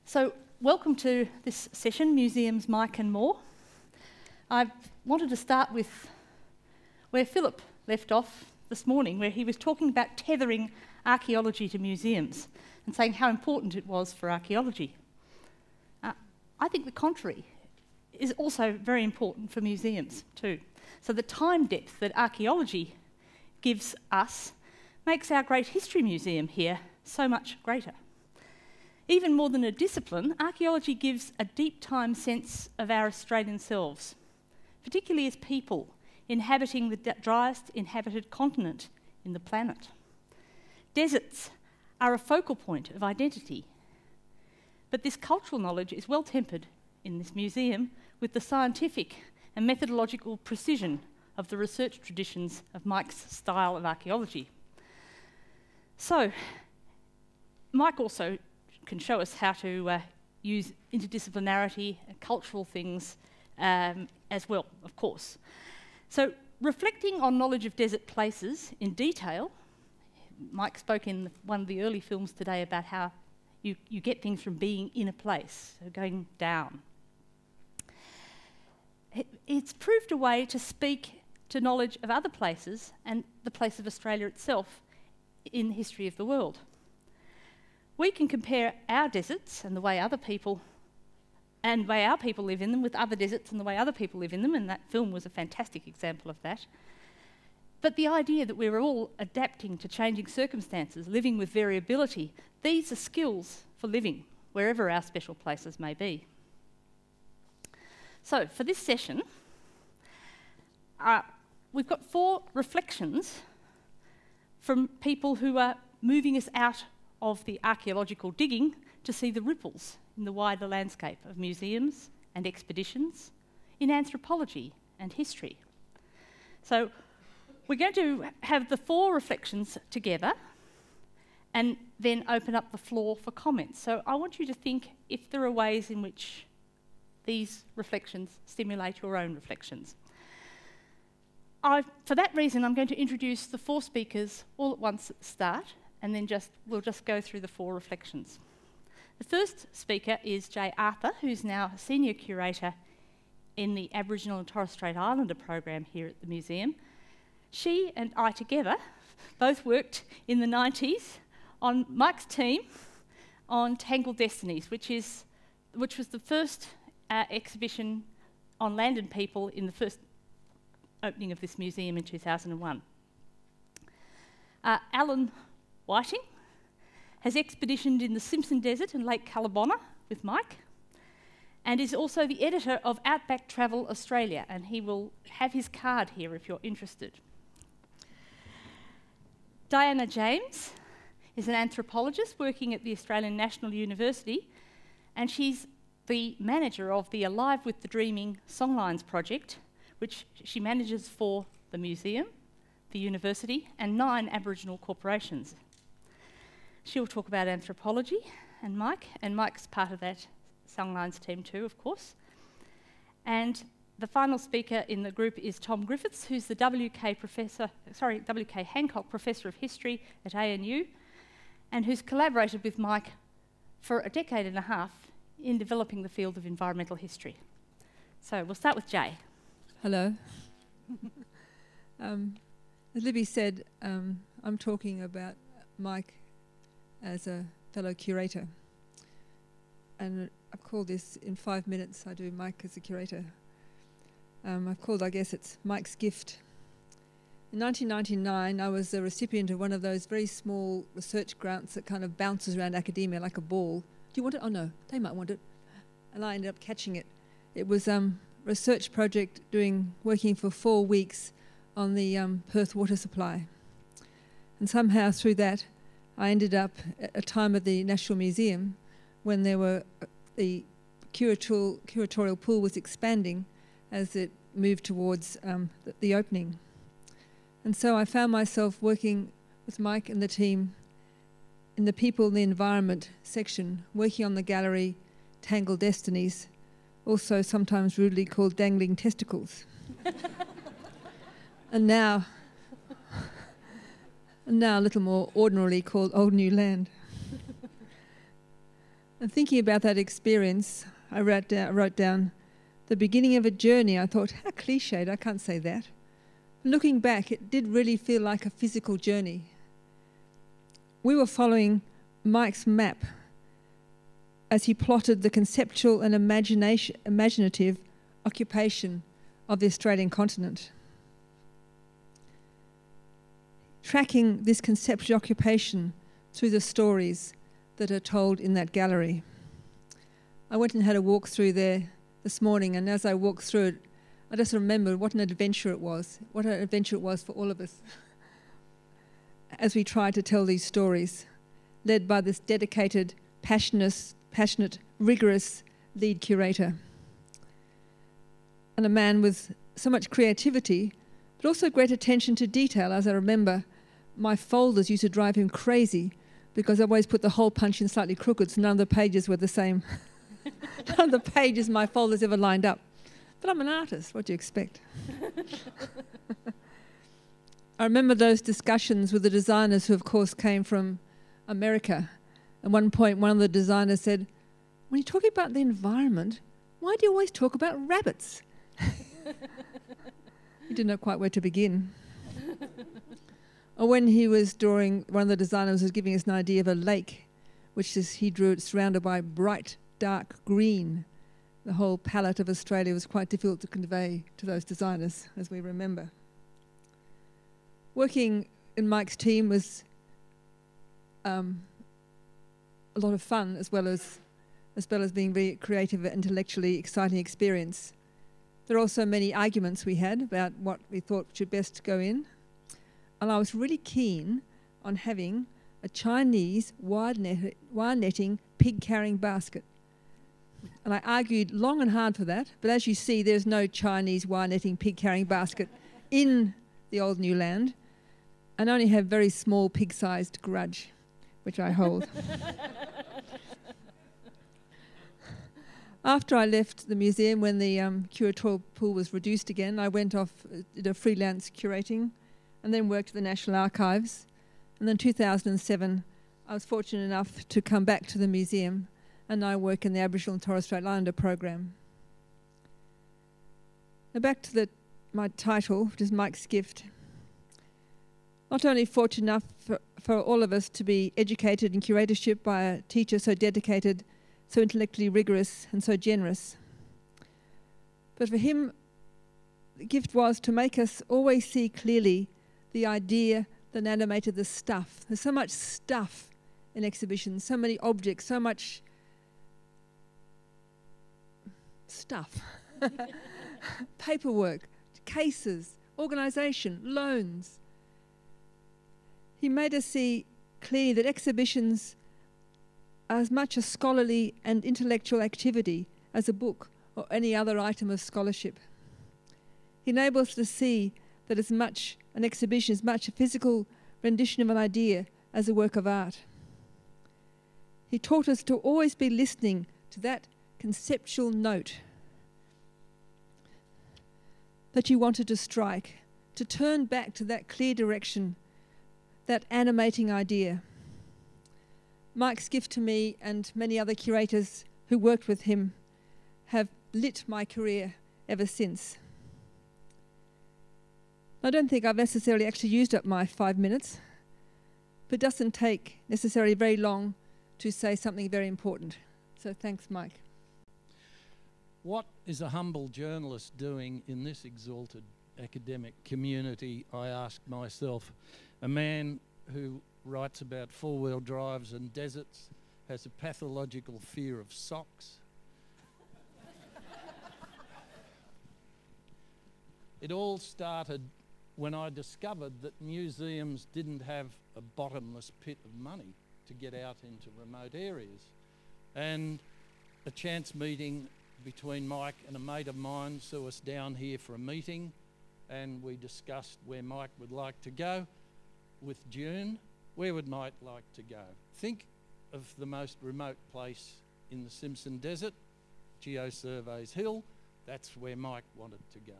So, welcome to this session, Museums, Mike and More. I wanted to start with where Philip left off this morning, where he was talking about tethering archaeology to museums and saying how important it was for archaeology. I think the contrary is also very important for museums too. So the time depth that archaeology gives us makes our great history museum here so much greater. Even more than a discipline, archaeology gives a deep time sense of our Australian selves, particularly as people inhabiting the driest inhabited continent in the planet. Deserts are a focal point of identity, but this cultural knowledge is well tempered in this museum with the scientific and methodological precision of the research traditions of Mike's style of archaeology. So, Mike also can show us how to use interdisciplinarity and cultural things as well, of course. So, reflecting on knowledge of desert places in detail, Mike spoke in one of the early films today about how you get things from being in a place, so going down. It's proved a way to speak to knowledge of other places and the place of Australia itself in the history of the world. We can compare our deserts and the way other people and the way our people live in them with other deserts and the way other people live in them, and that film was a fantastic example of that. But the idea that we're all adapting to changing circumstances, living with variability, these are skills for living wherever our special places may be. So for this session, we've got 4 reflections from people who are moving us out of the archaeological digging to see the ripples in the wider landscape of museums and expeditions, in anthropology and history. So we're going to have the 4 reflections together and then open up the floor for comments. So I want you to think if there are ways in which these reflections stimulate your own reflections. For that reason, I'm going to introduce the 4 speakers all at once at the start, and then we'll just go through the 4 reflections. The first speaker is Jay Arthur, who's now a Senior Curator in the Aboriginal and Torres Strait Islander program here at the museum. She and I together both worked in the 90s on Mike's team on Tangled Destinies, which was the first exhibition on land and people in the first opening of this museum in 2001. Alan Whiting has expeditioned in the Simpson Desert and Lake Callabonna with Mike, and is also the editor of Outback Travel Australia, and he will have his card here if you're interested. Diana James is an anthropologist working at the Australian National University, and she's the manager of the Alive with the Dreaming Songlines project, which she manages for the museum, the university, and 9 Aboriginal corporations. She'll talk about anthropology, and Mike's part of that Songlines team too, of course. And the final speaker in the group is Tom Griffiths, who's the W.K. Hancock Professor of History at ANU, and who's collaborated with Mike for a decade and a half in developing the field of environmental history. So we'll start with Jay. Hello. As Libby said, I'm talking about Mike as a fellow curator. And I've called this, in 5 minutes, I do Mike as a curator. I've called, I guess, it's Mike's Gift. In 1999, I was a recipient of one of those very small research grants that kind of bounces around academia like a ball. Do you want it? Oh, no, they might want it. And I ended up catching it. It was a research project working for 4 weeks on the Perth water supply. And somehow through that, I ended up at a time at the National Museum when the curatorial pool was expanding as it moved towards the opening. And so I found myself working with Mike and the team in the People and the Environment section, working on the gallery Tangled Destinies, also sometimes rudely called Dangling Testicles. and now a little more ordinarily called Old New Land. And thinking about that experience, I wrote down the beginning of a journey. I thought, how cliched, I can't say that. Looking back, it did really feel like a physical journey. We were following Mike's map as he plotted the conceptual and imaginative occupation of the Australian continent. Tracking this conceptual occupation through the stories that are told in that gallery. I went and had a walk through there this morning, and as I walked through it, I just remembered what an adventure it was for all of us as we tried to tell these stories, led by this dedicated, passionate, rigorous lead curator. And a man with so much creativity, but also great attention to detail. As I remember, my folders used to drive him crazy because I always put the hole punch in slightly crooked, so none of the pages were the same. None of the pages my folders ever lined up. But I'm an artist, what do you expect? I remember those discussions with the designers who, of course, came from America. At one point, one of the designers said, when you're talking about the environment, why do you always talk about rabbits? He didn't know quite where to begin. Or when he was drawing, one of the designers was giving us an idea of a lake, he drew it surrounded by bright, dark green. The whole palette of Australia was quite difficult to convey to those designers, as we remember. Working in Mike's team was a lot of fun, as well as being very creative and intellectually exciting experience. There are also many arguments we had about what we thought should best go in. And I was really keen on having a Chinese wire netting pig-carrying basket. And I argued long and hard for that, but as you see, there's no Chinese wire netting pig-carrying basket in the old new land, and only have very small pig-sized grudge, which I hold. After I left the museum, when the curatorial pool was reduced again, I went off, did a freelance curating, and then worked at the National Archives. And then in 2007, I was fortunate enough to come back to the museum, and I work in the Aboriginal and Torres Strait Islander program. Now back to my title, which is Mike's Gift. Not only fortunate enough for all of us to be educated in curatorship by a teacher so dedicated, so intellectually rigorous and so generous, but for him, the gift was to make us always see clearly the idea that animated the stuff. There's so much stuff in exhibitions, so many objects, so much stuff. Paperwork, cases, organisation, loans. He made us see clearly that exhibitions are as much a scholarly and intellectual activity as a book or any other item of scholarship. He enables us to see that an exhibition is much a physical rendition of an idea as a work of art. He taught us to always be listening to that conceptual note that you wanted to strike, to turn back to that clear direction, that animating idea. Mike's gift to me and many other curators who worked with him have lit my career ever since. I don't think I've necessarily actually used up my 5 minutes, but it doesn't take necessarily very long to say something very important. So thanks, Mike. What is a humble journalist doing in this exalted academic community, I asked myself. A man who writes about four-wheel drives and deserts has a pathological fear of socks. It all started when I discovered that museums didn't have a bottomless pit of money to get out into remote areas. And a chance meeting between Mike and a mate of mine saw us down here for a meeting, and we discussed where Mike would like to go. With June, where would Mike like to go? Think of the most remote place in the Simpson Desert, GeoSurveys Hill. That's where Mike wanted to go.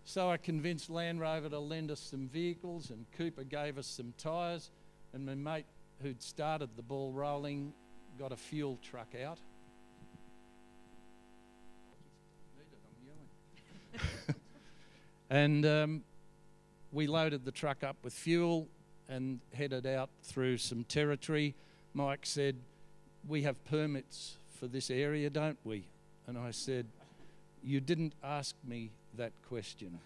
So I convinced Land Rover to lend us some vehicles, and Cooper gave us some tyres, and my mate who'd started the ball rolling got a fuel truck out. And we loaded the truck up with fuel and headed out through some territory. Mike said, "We have permits for this area, don't we?" And I said, "You didn't ask me that question."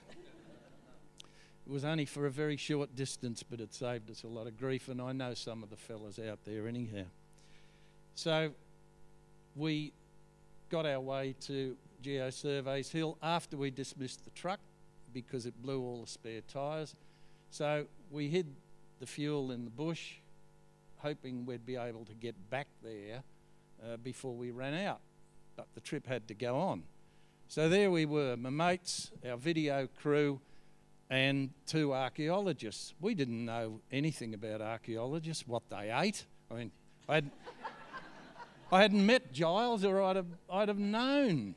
It was only for a very short distance, but it saved us a lot of grief, and I know some of the fellas out there anyhow. So we got our way to Geosurveys Hill after we dismissed the truck because it blew all the spare tyres. So we hid the fuel in the bush, hoping we'd be able to get back there before we ran out. But the trip had to go on. So there we were, my mates, our video crew, and 2 archaeologists. We didn't know anything about archaeologists, what they ate. I mean, I hadn't met Giles, or I'd have known.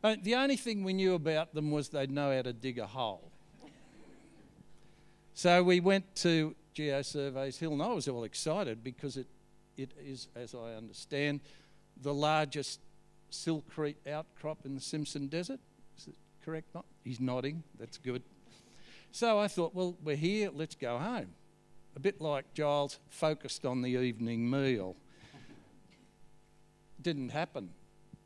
The only thing we knew about them was they'd know how to dig a hole. So we went to Geosurveys Hill, and I was all excited because it is, as I understand, the largest silkrete outcrop in the Simpson Desert. Is it correct? He's nodding. That's good. So I thought, well, we're here, let's go home. A bit like Giles, focused on the evening meal. Didn't happen.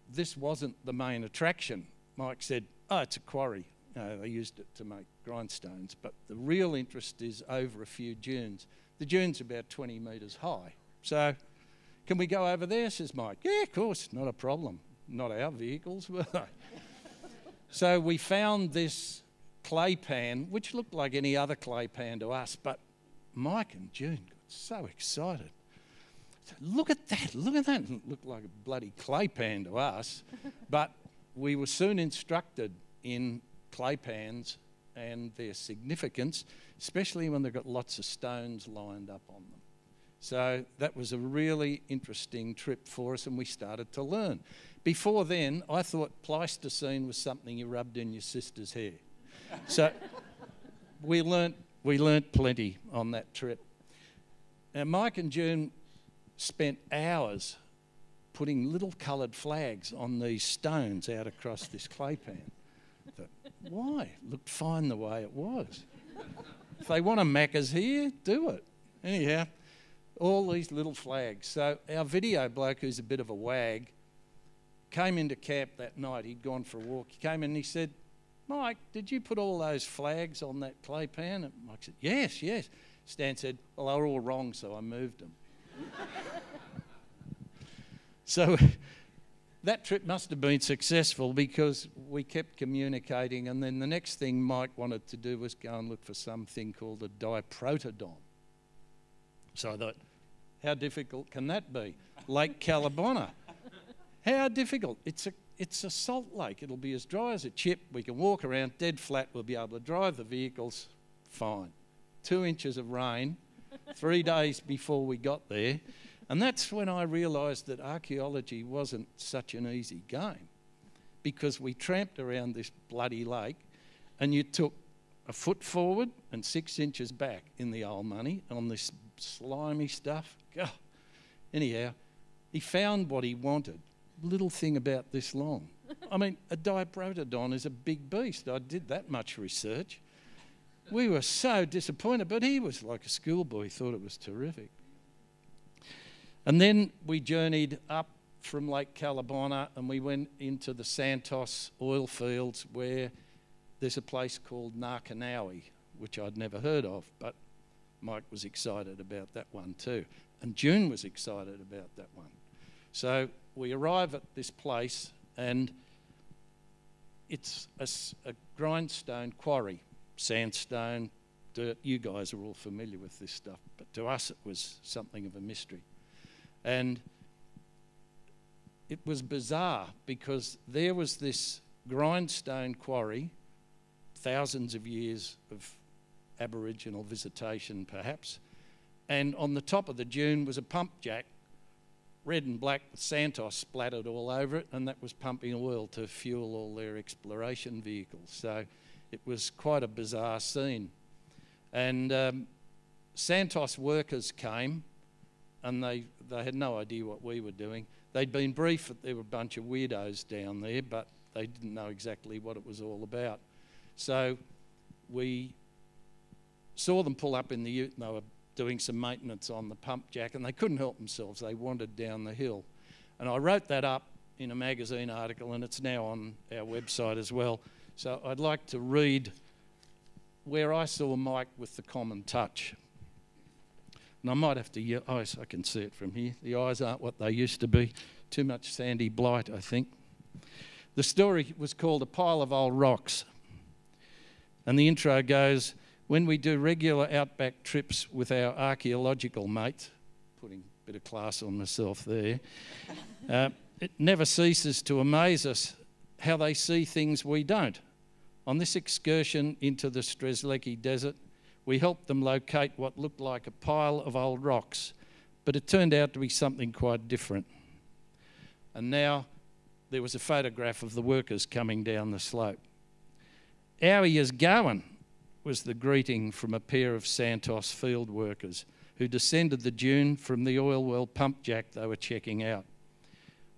This wasn't the main attraction. Mike said, "Oh, it's a quarry." They used it to make grindstones, but the real interest is over a few dunes. The dune's about 20 metres high. So, "Can we go over there?" says Mike. "Yeah, of course, not a problem. Not our vehicles, were they?" So we found this clay pan, which looked like any other clay pan to us, but Mike and June got so excited. So, look at that, look at that. It looked like a bloody clay pan to us, but we were soon instructed in clay pans and their significance, especially when they've got lots of stones lined up on them. So that was a really interesting trip for us, and we started to learn. Before then, I thought Pleistocene was something you rubbed in your sister's hair. So we learnt plenty on that trip. Now, Mike and June spent hours putting little coloured flags on these stones out across this clay pan. But why? It looked fine the way it was. If they want a Macca's here, do it. Anyhow, all these little flags. So our video bloke, who's a bit of a wag, came into camp that night. He'd gone for a walk. He came in and he said, "Mike, did you put all those flags on that clay pan?" And Mike said, yes. Stan said, "Well, they were all wrong, so I moved them." So that trip must have been successful because we kept communicating, and then the next thing Mike wanted to do was go and look for something called a diprotodon. So I thought, how difficult can that be? Lake Callabonna. How difficult? It's a salt lake. It'll be as dry as a chip. We can walk around dead flat. We'll be able to drive the vehicles fine. 2 inches of rain 3 days before we got there. And that's when I realised that archaeology wasn't such an easy game, because we tramped around this bloody lake and you took a foot forward and 6 inches back in the old money on this slimy stuff. God. Anyhow, he found what he wanted. Little thing about this long. I mean, a diprotodon is a big beast. I did that much research. We were so disappointed, but he was like a schoolboy, thought it was terrific. And then we journeyed up from Lake Callabonna and we went into the Santos oil fields, where there's a place called Narkanawi, which I'd never heard of, but Mike was excited about that one too. And June was excited about that one. So we arrive at this place and it's a grindstone quarry, sandstone, dirt. You guys are all familiar with this stuff, but to us it was something of a mystery. And it was bizarre because there was this grindstone quarry, thousands of years of Aboriginal visitation perhaps, and on the top of the dune was a pump jack, red and black with Santos splattered all over it, and that was pumping oil to fuel all their exploration vehicles. So it was quite a bizarre scene. And Santos workers came and they had no idea what we were doing. They'd been briefed that there were a bunch of weirdos down there, but they didn't know exactly what it was all about. So we saw them pull up in the ute, and they were doing some maintenance on the pump jack, and they couldn't help themselves. They wandered down the hill. And I wrote that up in a magazine article, and it's now on our website as well. So I'd like to read where I saw Mike with the common touch. And I might have to yell. Oh, yes, I can see it from here. The eyes aren't what they used to be. Too much sandy blight, I think. The story was called A Pile of Old Rocks. And the intro goes, when we do regular outback trips with our archaeological mates, putting a bit of class on myself there, it never ceases to amaze us how they see things we don't. On this excursion into the Strzelecki Desert, we helped them locate what looked like a pile of old rocks, but it turned out to be something quite different. And now there was a photograph of the workers coming down the slope. "How are yous going?" was the greeting from a pair of Santos field workers who descended the dune from the oil well pump jack they were checking out.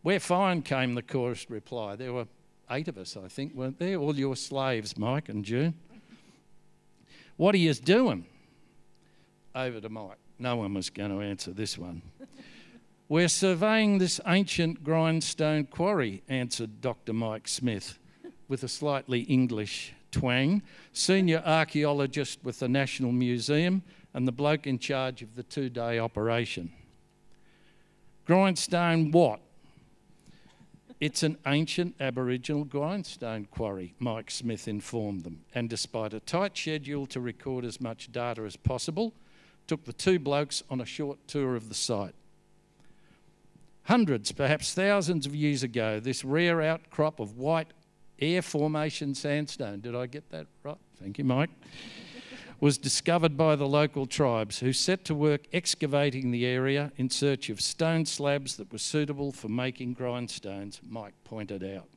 "We're fine," came the chorused reply. There were 8 of us, I think, weren't there? All your slaves, Mike and June. "What are yous doing?" Over to Mike. No one was going to answer this one. "We're surveying this ancient grindstone quarry," answered Dr. Mike Smith, with a slightly English twang, senior archaeologist with the National Museum and the bloke in charge of the 2-day operation. "Grindstone what?" "It's an ancient Aboriginal grindstone quarry," Mike Smith informed them, and despite a tight schedule to record as much data as possible, took the 2 blokes on a short tour of the site. Hundreds, perhaps thousands of years ago, this rare outcrop of white air formation sandstone, did I get that right? Thank you, Mike, was discovered by the local tribes who set to work excavating the area in search of stone slabs that were suitable for making grindstones, Mike pointed out.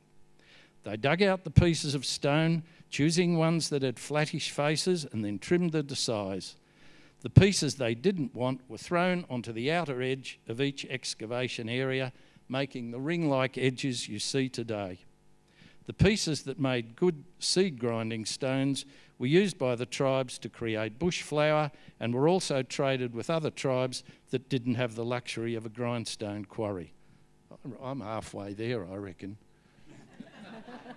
They dug out the pieces of stone, choosing ones that had flattish faces, and then trimmed them to size. The pieces they didn't want were thrown onto the outer edge of each excavation area, making the ring-like edges you see today. The pieces that made good seed grinding stones were used by the tribes to create bush flour and were also traded with other tribes that didn't have the luxury of a grindstone quarry. I'm halfway there, I reckon.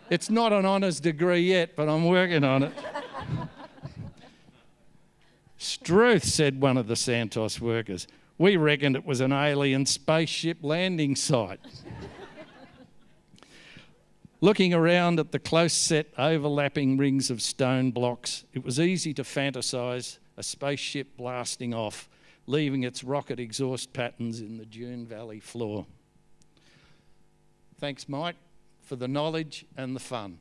It's not an honours degree yet, but I'm working on it. "Struth," said one of the Santos workers. "We reckoned it was an alien spaceship landing site." Looking around at the close-set overlapping rings of stone blocks, it was easy to fantasise a spaceship blasting off, leaving its rocket exhaust patterns in the dune valley floor. Thanks, Mike, for the knowledge and the fun.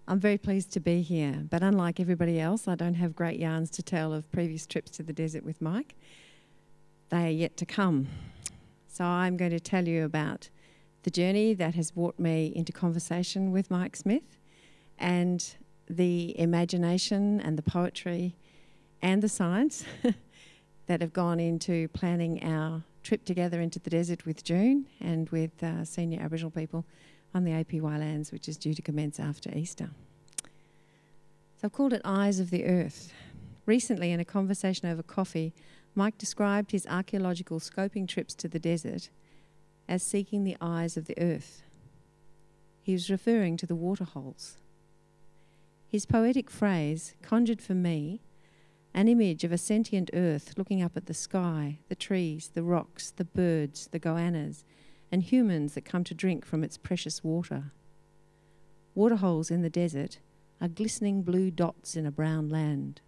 I'm very pleased to be here, but unlike everybody else, I don't have great yarns to tell of previous trips to the desert with Mike. They are yet to come. So I'm going to tell you about the journey that has brought me into conversation with Mike Smith, and the imagination and the poetry and the science that have gone into planning our trip together into the desert with June and with senior Aboriginal people on the APY lands, which is due to commence after Easter. So I've called it Eyes of the Earth. Recently, in a conversation over coffee, Mike described his archaeological scoping trips to the desert as seeking the eyes of the earth. He was referring to the waterholes. His poetic phrase conjured for me an image of a sentient earth looking up at the sky, the trees, the rocks, the birds, the goannas, and humans that come to drink from its precious water. Waterholes in the desert are glistening blue dots in a brown land.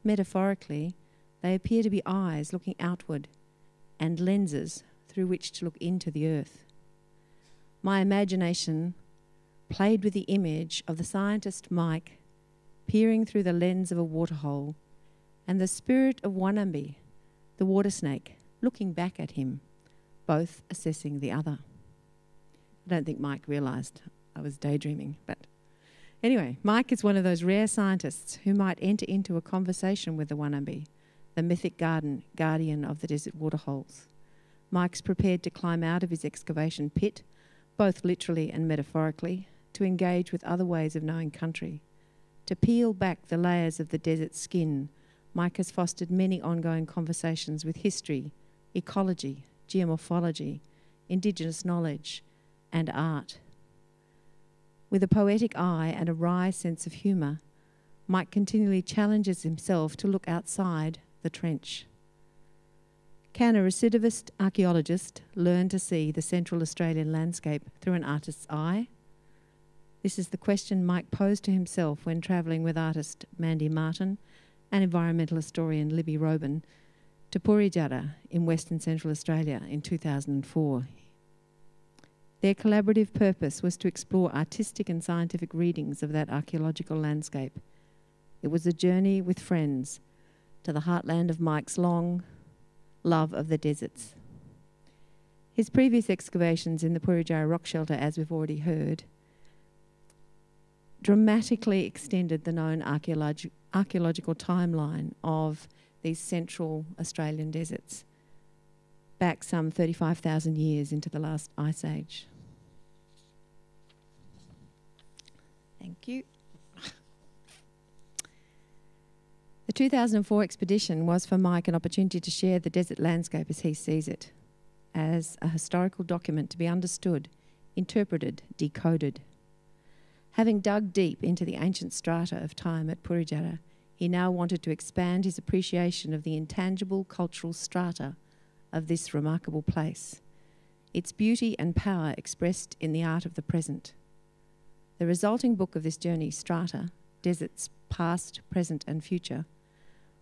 Metaphorically, they appear to be eyes looking outward and lenses through which to look into the earth. My imagination played with the image of the scientist Mike peering through the lens of a waterhole and the spirit of Wanambi, the water snake, looking back at him, both assessing the other. I don't think Mike realised I was daydreaming, but Anyway, Mike is one of those rare scientists who might enter into a conversation with the wannabe, the mythic guardian of the desert waterholes. Mike's prepared to climb out of his excavation pit, both literally and metaphorically, to engage with other ways of knowing country. To peel back the layers of the desert skin, Mike has fostered many ongoing conversations with history, ecology, geomorphology, Indigenous knowledge, and art. With a poetic eye and a wry sense of humour, Mike continually challenges himself to look outside the trench. Can a recidivist archaeologist learn to see the Central Australian landscape through an artist's eye? This is the question Mike posed to himself when travelling with artist Mandy Martin and environmental historian Libby Robin to Purijata in Western Central Australia in 2004. Their collaborative purpose was to explore artistic and scientific readings of that archaeological landscape. It was a journey with friends to the heartland of Mike's long love of the deserts. His previous excavations in the Purijata rock shelter, as we've already heard, dramatically extended the known archaeological timeline of these Central Australian deserts back some 35,000 years into the last ice age. Thank you. The 2004 expedition was for Mike an opportunity to share the desert landscape as he sees it, as a historical document to be understood, interpreted, decoded. Having dug deep into the ancient strata of time at Purijata, he now wanted to expand his appreciation of the intangible cultural strata of this remarkable place, its beauty and power expressed in the art of the present. The resulting book of this journey, Strata, Deserts Past, Present and Future,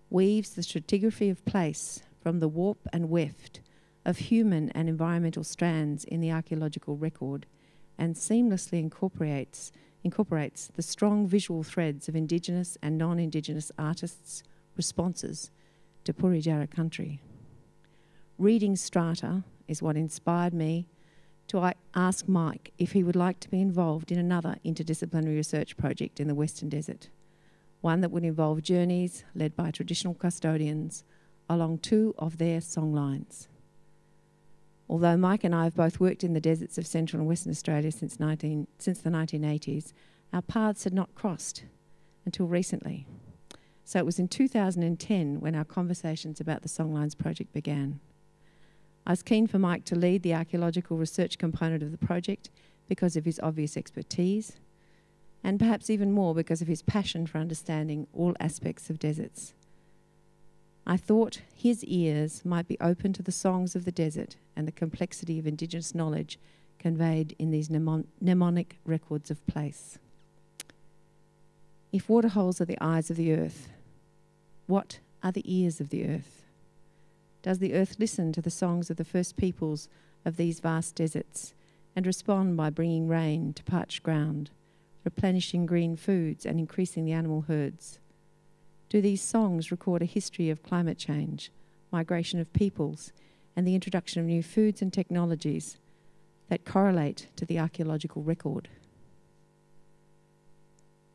weaves the stratigraphy of place from the warp and weft of human and environmental strands in the archaeological record and seamlessly incorporates the strong visual threads of Indigenous and non-Indigenous artists' responses to Purijata country. Reading Strata is what inspired me to ask Mike if he would like to be involved in another interdisciplinary research project in the Western Desert, one that would involve journeys led by traditional custodians along two of their songlines. Although Mike and I have both worked in the deserts of Central and Western Australia since the 1980s, our paths had not crossed until recently. So it was in 2010 when our conversations about the Songlines project began. I was keen for Mike to lead the archaeological research component of the project because of his obvious expertise, and perhaps even more because of his passion for understanding all aspects of deserts. I thought his ears might be open to the songs of the desert and the complexity of Indigenous knowledge conveyed in these mnemonic records of place. If waterholes are the eyes of the earth, what are the ears of the earth? Does the earth listen to the songs of the first peoples of these vast deserts and respond by bringing rain to parched ground, replenishing green foods and increasing the animal herds? Do these songs record a history of climate change, migration of peoples, and the introduction of new foods and technologies that correlate to the archaeological record?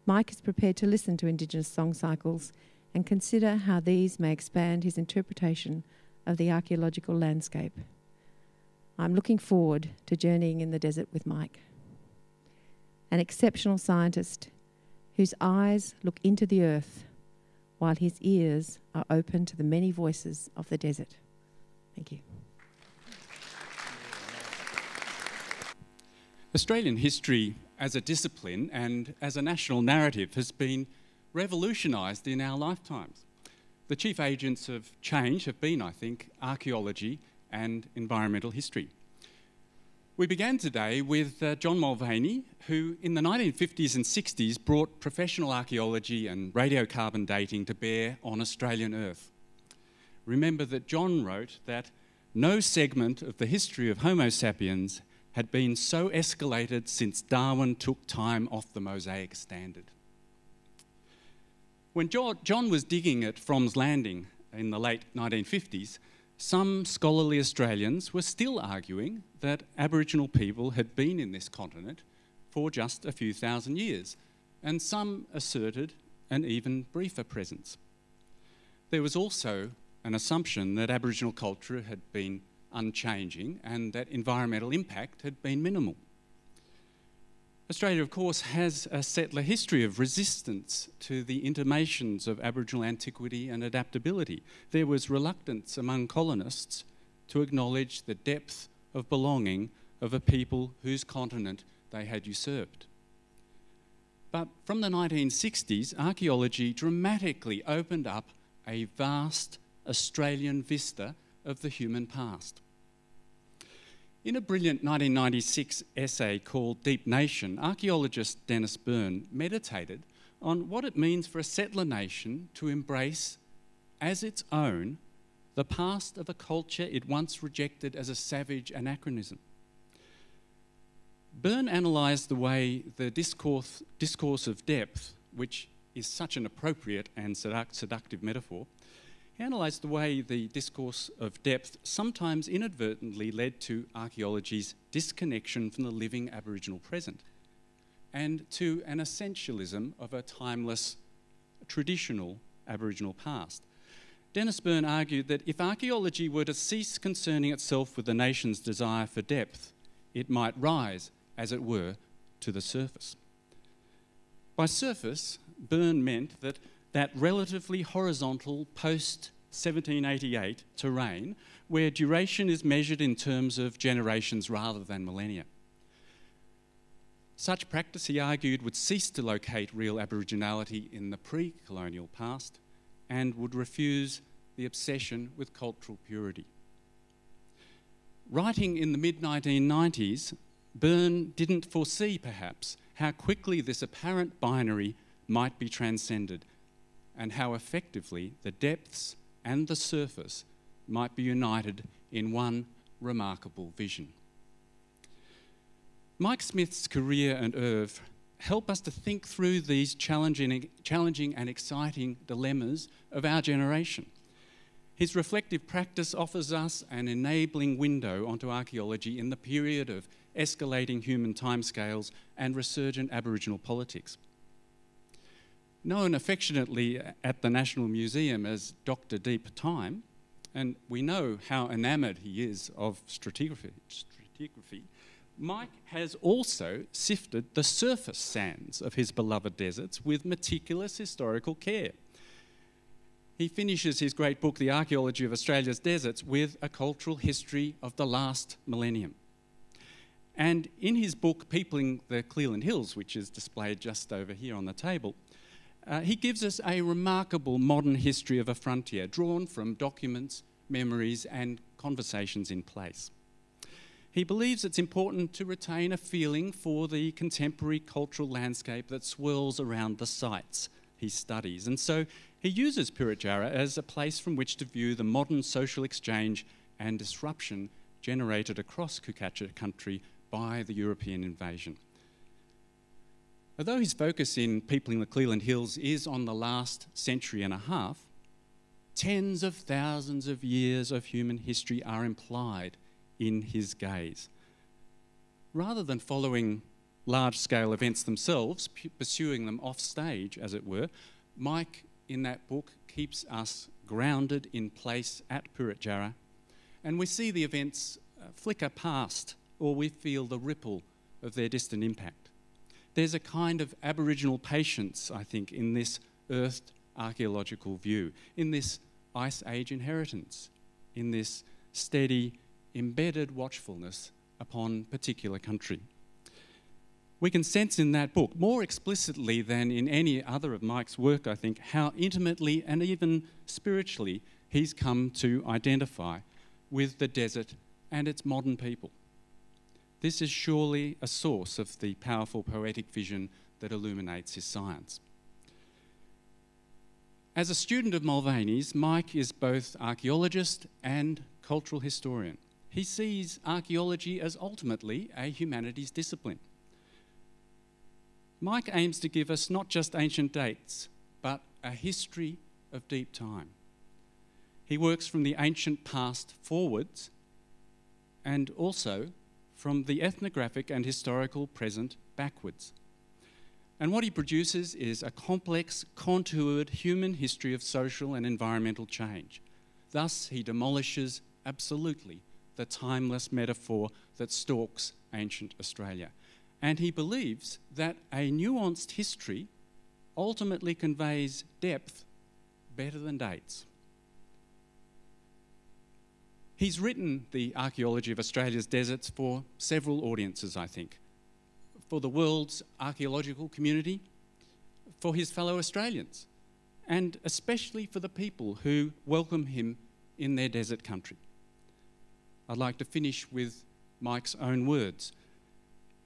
Mike is prepared to listen to Indigenous song cycles and consider how these may expand his interpretation of the archaeological landscape. I'm looking forward to journeying in the desert with Mike, an exceptional scientist whose eyes look into the earth while his ears are open to the many voices of the desert. Thank you. Australian history as a discipline and as a national narrative has been revolutionised in our lifetimes. The chief agents of change have been, I think, archaeology and environmental history. We began today with John Mulvaney, who in the 1950s and 60s brought professional archaeology and radiocarbon dating to bear on Australian Earth. Remember that John wrote that no segment of the history of Homo sapiens had been so escalated since Darwin took time off the Mosaic standard. When John was digging at Fromm's Landing in the late 1950s, some scholarly Australians were still arguing that Aboriginal people had been in this continent for just a few thousand years, and some asserted an even briefer presence. There was also an assumption that Aboriginal culture had been unchanging and that environmental impact had been minimal. Australia, of course, has a settler history of resistance to the intimations of Aboriginal antiquity and adaptability. There was reluctance among colonists to acknowledge the depth of belonging of a people whose continent they had usurped. But from the 1960s, archaeology dramatically opened up a vast Australian vista of the human past. In a brilliant 1996 essay called Deep Nation, archaeologist Dennis Byrne meditated on what it means for a settler nation to embrace as its own the past of a culture it once rejected as a savage anachronism. Byrne analysed the way the discourse of depth, which is such an appropriate and seductive metaphor, he analysed the way the discourse of depth sometimes inadvertently led to archaeology's disconnection from the living Aboriginal present and to an essentialism of a timeless, traditional Aboriginal past. Dennis Byrne argued that if archaeology were to cease concerning itself with the nation's desire for depth, it might rise, as it were, to the surface. By surface, Byrne meant that relatively horizontal post-1788 terrain where duration is measured in terms of generations rather than millennia. Such practice, he argued, would cease to locate real Aboriginality in the pre-colonial past and would refuse the obsession with cultural purity. Writing in the mid-1990s, Byrne didn't foresee, perhaps, how quickly this apparent binary might be transcended and how effectively the depths and the surface might be united in one remarkable vision. Mike Smith's career and oeuvre help us to think through these challenging and exciting dilemmas of our generation. His reflective practice offers us an enabling window onto archaeology in the period of escalating human timescales and resurgent Aboriginal politics. Known affectionately at the National Museum as Dr. Deep Time, and we know how enamoured he is of stratigraphy, Mike has also sifted the surface sands of his beloved deserts with meticulous historical care. He finishes his great book, The Archaeology of Australia's Deserts, with a cultural history of the last millennium. And in his book, Peopling the Cleland Hills, which is displayed just over here on the table, he gives us a remarkable modern history of a frontier drawn from documents, memories, and conversations in place. He believes it's important to retain a feeling for the contemporary cultural landscape that swirls around the sites he studies. And so he uses Piritjara as a place from which to view the modern social exchange and disruption generated across Kukacha country by the European invasion. Although his focus in Peopling the Cleland Hills is on the last century and a half, tens of thousands of years of human history are implied in his gaze. Rather than following large-scale events themselves, pursuing them off-stage, as it were, Mike, in that book, keeps us grounded in place at Piritjara, and we see the events flicker past, or we feel the ripple of their distant impact. There's a kind of Aboriginal patience, I think, in this earthed archaeological view, in this Ice Age inheritance, in this steady, embedded watchfulness upon particular country. We can sense in that book, more explicitly than in any other of Mike's work, I think, how intimately and even spiritually he's come to identify with the desert and its modern people. This is surely a source of the powerful poetic vision that illuminates his science. As a student of Mulvaney's, Mike is both archaeologist and cultural historian. He sees archaeology as ultimately a humanities discipline. Mike aims to give us not just ancient dates, but a history of deep time. He works from the ancient past forwards and also from the ethnographic and historical present backwards. And what he produces is a complex, contoured human history of social and environmental change. Thus, he demolishes absolutely the timeless metaphor that stalks ancient Australia. And he believes that a nuanced history ultimately conveys depth better than dates. He's written the Archaeology of Australia's deserts for several audiences, I think. For the world's archaeological community, for his fellow Australians, and especially for the people who welcome him in their desert country. I'd like to finish with Mike's own words.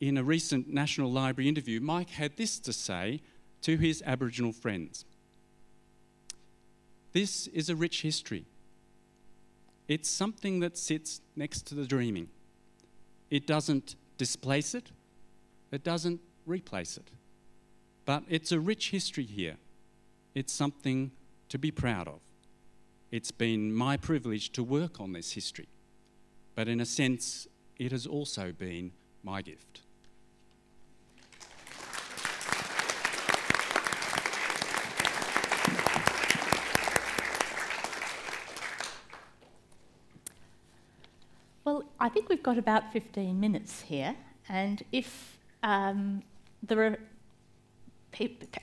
In a recent National Library interview, Mike had this to say to his Aboriginal friends. This is a rich history. It's something that sits next to the dreaming. It doesn't displace it. It doesn't replace it. But it's a rich history here. It's something to be proud of. It's been my privilege to work on this history. But in a sense, it has also been my gift. Well, I think we've got about 15 minutes here, and if there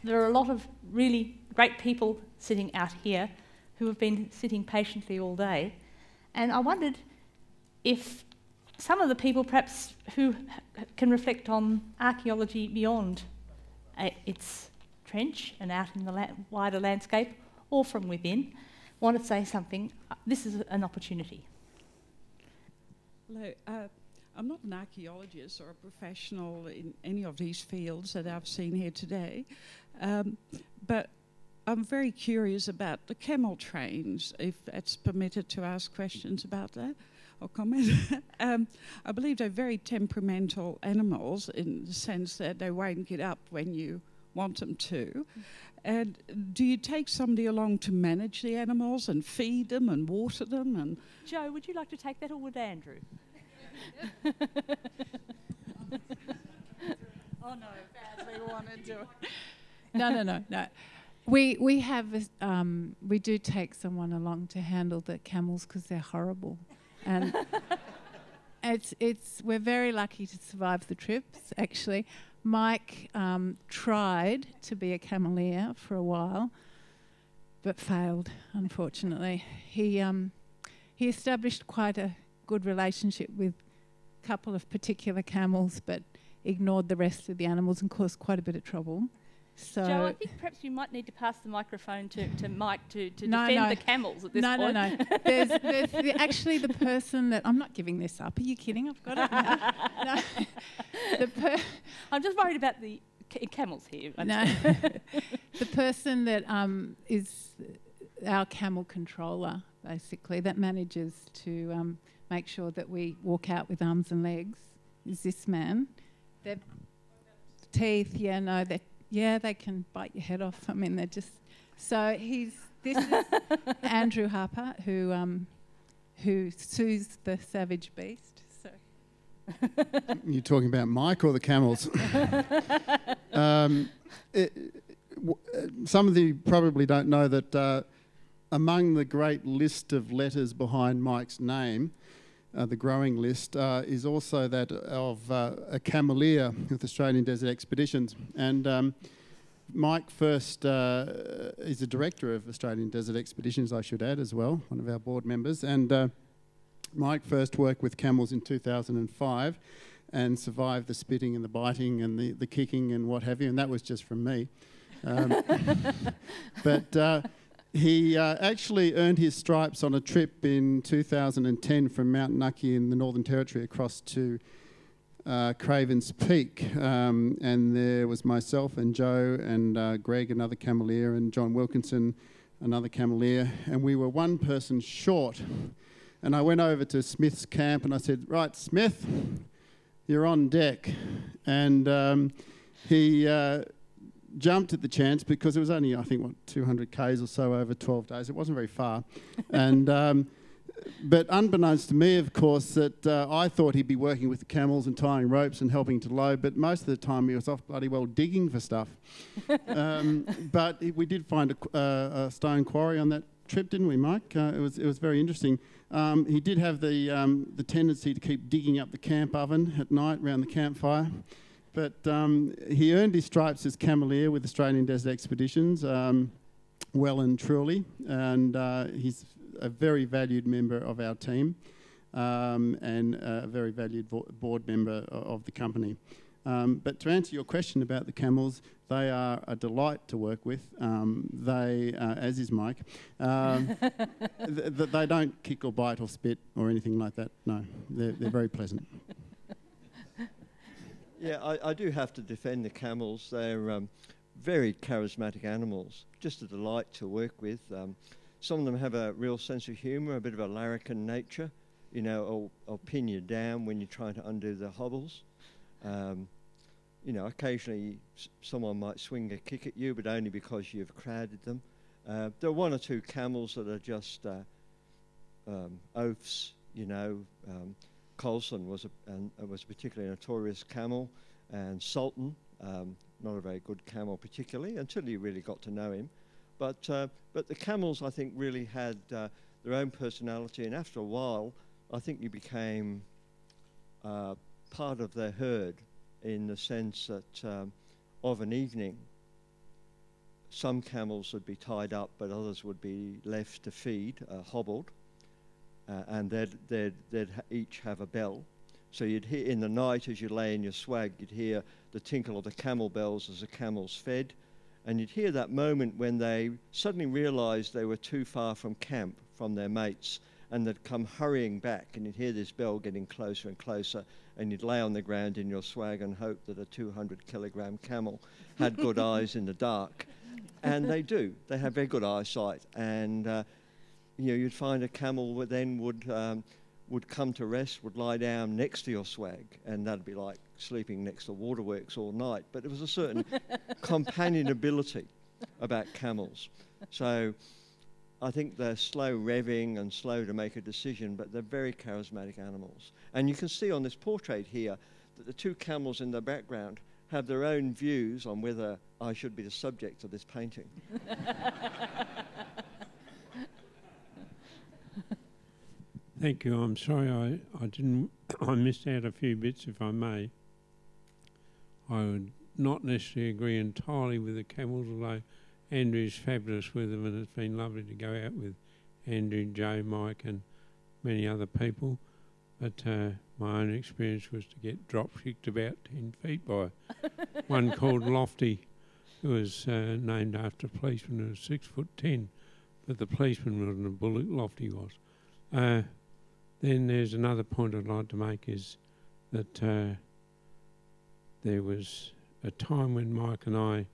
are a lot of really great people sitting out here who have been sitting patiently all day, and I wondered if some of the people perhaps who can reflect on archaeology beyond its trench and out in the wider landscape or from within want to say something. This is an opportunity. Hello. I'm not an archaeologist or a professional in any of these fields that I've seen here today, but I'm very curious about the camel trains, if that's permitted to ask questions about that or comment. I believe they're very temperamental animals in the sense that they won't get up when you want them to. And do you take somebody along to manage the animals and feed them and water them? And Jo, would you like to take that, or would Andrew? Oh no, badly want to do it. No. We have we do take someone along to handle the camels because they're horrible, and we're very lucky to survive the trips. Actually, Mike tried to be a cameleer for a while, but failed, unfortunately. He established quite a good relationship with a couple of particular camels, but ignored the rest of the animals and caused quite a bit of trouble. So Jo, I think perhaps you might need to pass the microphone to Mike to defend the camels at this point. No. There's actually the person that... I'm not giving this up. Are you kidding? I've got it. No. I'm just worried about the camels here. No. The person that is our camel controller, basically, that manages to make sure that we walk out with arms and legs, is this man. Their teeth, they can bite your head off. I mean, they're just... So this is Andrew Harper, who soothes the savage beast. So. You're talking about Mike or the camels? Some of you probably don't know that among the great list of letters behind Mike's name, the growing list, is also that of a cameleer with Australian Desert Expeditions. And Mike first is the director of Australian Desert Expeditions, I should add, as well, one of our board members. And Mike first worked with camels in 2005 and survived the spitting and the biting and the kicking and what have you, and that was just from me. But he actually earned his stripes on a trip in 2010 from Mount Nucky in the Northern Territory across to Craven's Peak. And there was myself and Jo and Greg, another cameleer, and John Wilkinson, another cameleer. And we were one person short. And I went over to Smith's camp and I said, "Right, Smith, you're on deck." And he jumped at the chance because it was only, I think, 200 k's or so over 12 days. It wasn't very far. And But unbeknownst to me, of course, that I thought he'd be working with the camels and tying ropes and helping to load, but most of the time he was off bloody well digging for stuff. But we did find a stone quarry on that trip, didn't we, Mike? It was very interesting. He did have the tendency to keep digging up the camp oven at night around the campfire. But he earned his stripes as cameleer with Australian Desert Expeditions, well and truly, and he's a very valued member of our team and a very valued board member of the company. But to answer your question about the camels, they are a delight to work with. They, as is Mike, they don't kick or bite or spit or anything like that. No, they're very pleasant. Yeah, I do have to defend the camels. They're very charismatic animals, just a delight to work with. Some of them have a real sense of humour, a bit of a larrikin nature, you know, or pin you down when you're trying to undo the hobbles. You know, occasionally someone might swing a kick at you, but only because you've crowded them. There are one or two camels that are just oafs, you know. Colson was a particularly notorious camel, and Sultan, not a very good camel particularly, until you really got to know him. But the camels, I think, really had their own personality, and after a while, I think you became part of their herd, in the sense that of an evening, some camels would be tied up, but others would be left to feed, hobbled, and they'd each have a bell. So you'd hear in the night, as you lay in your swag, you'd hear the tinkle of the camel bells as the camels fed, and you'd hear that moment when they suddenly realised they were too far from camp, from their mates, and they'd come hurrying back, and you'd hear this bell getting closer and closer, and you'd lay on the ground in your swag and hope that a 200-kilogram camel had good eyes in the dark. And they do. They have very good eyesight. And you know, you'd find a camel would come to rest, would lie down next to your swag, and that'd be like sleeping next to waterworks all night. But there was a certain companionability about camels. So I think they're slow revving and slow to make a decision, but they're very charismatic animals. And you can see on this portrait here that the two camels in the background have their own views on whether I should be the subject of this painting. Thank you. I'm sorry I missed out a few bits, if I may. I would not necessarily agree entirely with the camels, although Andrew's fabulous with them, and it's been lovely to go out with Andrew, Joe, Mike and many other people. But my own experience was to get drop-kicked about 10 feet by one called Lofty, who was named after a policeman who was 6'10", but the policeman wasn't a bullock, Lofty was. Then there's another point I'd like to make, is that there was a time when Mike and I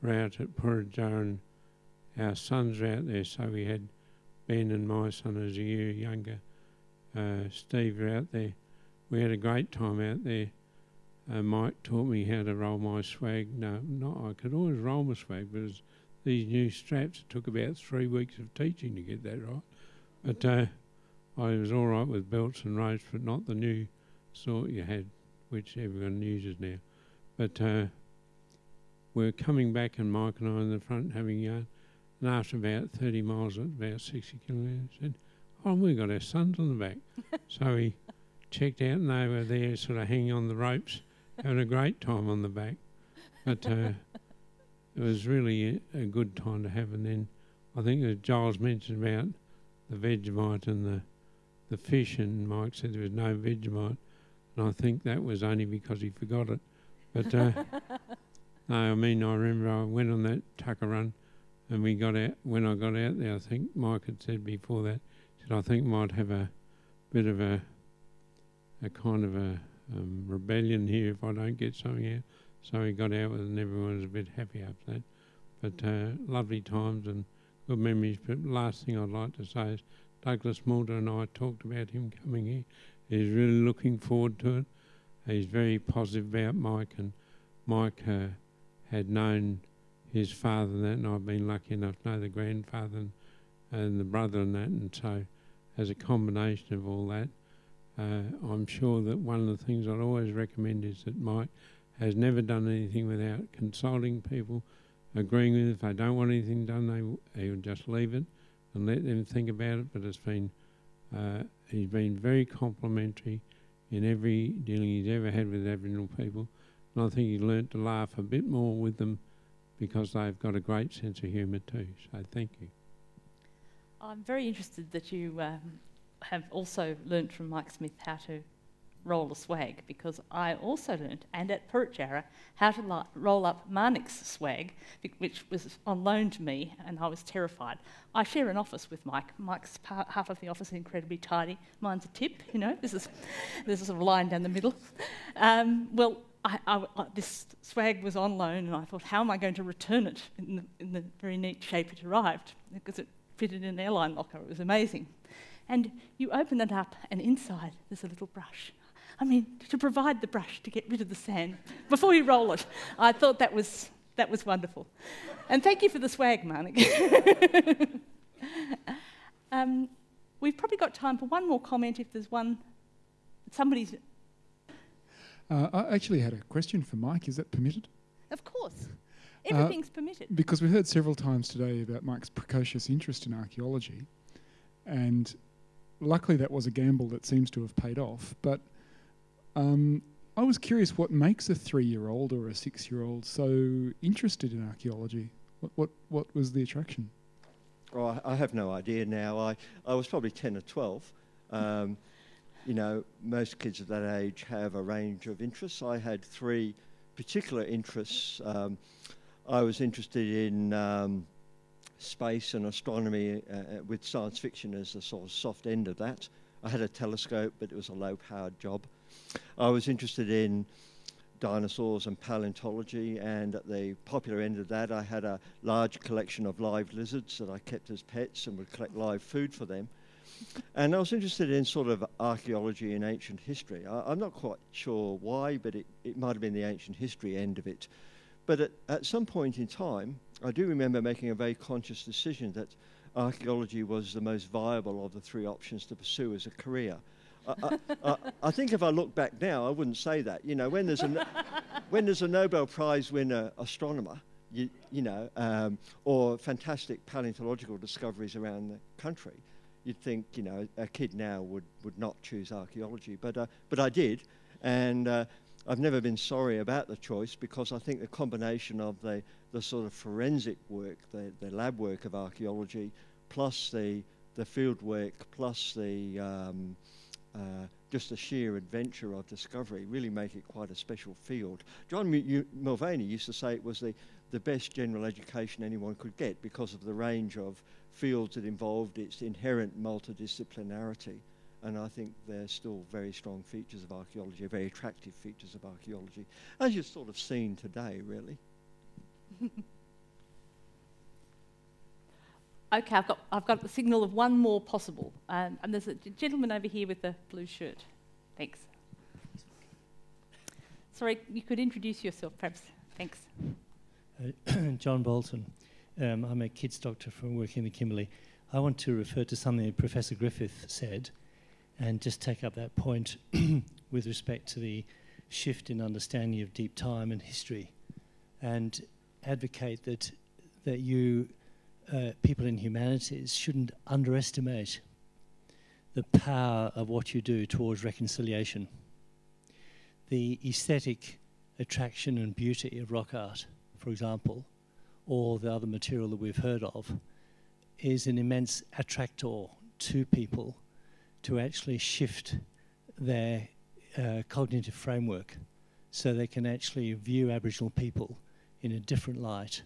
were out at Purraja and our sons were out there, so we had Ben and my son as a year younger, Steve were out there. We had a great time out there. Mike taught me how to roll my swag. I could always roll my swag, but it was these new straps. It took about 3 weeks of teaching to get that right. But I was all right with belts and ropes, but not the new sort you had, which everyone uses now. But we're coming back, and Mike and I in the front having a yarn, and after about 30 miles, about 60 kilometres, said, "Oh, we've got our sons on the back." So we checked out, and they were there sort of hanging on the ropes, having a great time on the back. But it was really a good time to have. And then I think as Giles mentioned about the Vegemite and the fish, and Mike said there was no Vegemite, and I think that was only because he forgot it. But no, I mean, I remember I went on that tucker run, and we got out. When I got out there, I think Mike had said before that, said I think might have a bit of a kind of a rebellion here if I don't get something out. So he got out with it, and everyone was a bit happy after that. But lovely times and good memories. But last thing I'd like to say is Douglas Mulder and I talked about him coming here. He's really looking forward to it. He's very positive about Mike, and Mike had known his father and that, and I've been lucky enough to know the grandfather and the brother and that, and so as a combination of all that, I'm sure that one of the things I'd always recommend is that Mike has never done anything without consulting people, agreeing with it. If they don't want anything done, he'll just leave it and let them think about it. But it's been, he's been very complimentary in every dealing he's ever had with Aboriginal people. And I think he learnt to laugh a bit more with them because they've got a great sense of humour too. So thank you. I'm very interested that you have also learnt from Mike Smith how to roll a swag, because I also learnt, and at Purutjara, how to roll up Marnick's swag, which was on loan to me, and I was terrified. I share an office with Mike. Mike's half of the office is incredibly tidy. Mine's a tip, you know. There's a sort of line down the middle. This swag was on loan, and I thought, how am I going to return it in the very neat shape it arrived? Because it fitted in an airline locker. It was amazing. And you open it up, and inside there's a little brush. I mean, to provide the brush to get rid of the sand before you roll it. I thought that was wonderful. And thank you for the swag, Marnick. We've probably got time for one more comment if there's one. Somebody's... I actually had a question for Mike. Is that permitted? Of course. Everything's permitted. Because we heard several times today about Mike's precocious interest in archaeology, and luckily that was a gamble that seems to have paid off. But I was curious what makes a 3-year-old or a 6-year-old so interested in archaeology. What was the attraction? Oh, I have no idea now. I was probably 10 or 12. You know, most kids of that age have a range of interests. I had 3 particular interests. I was interested in space and astronomy with science fiction as a sort of soft end of that. I had a telescope, but it was a low-powered job. I was interested in dinosaurs and paleontology, and at the popular end of that, I had a large collection of live lizards that I kept as pets and would collect live food for them. And I was interested in sort of archaeology and ancient history. I'm not quite sure why, but it might have been the ancient history end of it. But at some point in time, I do remember making a very conscious decision that archaeology was the most viable of the 3 options to pursue as a career. I think if I look back now, I wouldn't say that. You know, when there's a Nobel Prize winner astronomer, you know, or fantastic paleontological discoveries around the country, you'd think, you know, a kid now would not choose archaeology. But I did, and I've never been sorry about the choice, because I think the combination of the sort of forensic work, the lab work of archaeology, plus the field work, plus the just the sheer adventure of discovery really make it quite a special field. John Mulaney used to say it was the best general education anyone could get because of the range of fields that involved its inherent multidisciplinarity. And I think they're still very strong features of archaeology, very attractive features of archaeology, as you've sort of seen today, really. Okay, I've got the signal of one more possible. And there's a gentleman over here with the blue shirt. Thanks. Sorry, you could introduce yourself, perhaps. Thanks. John Bolton. I'm a kids doctor from working in the Kimberley. I want to refer to something that Professor Griffiths said and just take up that point with respect to the shift in understanding of deep time and history, and advocate that you people in humanities shouldn't underestimate the power of what you do towards reconciliation. The aesthetic attraction and beauty of rock art, for example, or the other material that we've heard of, is an immense attractor to people to actually shift their cognitive framework so they can actually view Aboriginal people in a different light,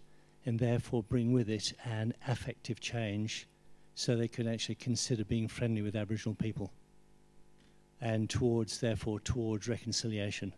and therefore bring with it an affective change so they can actually consider being friendly with Aboriginal people and towards reconciliation.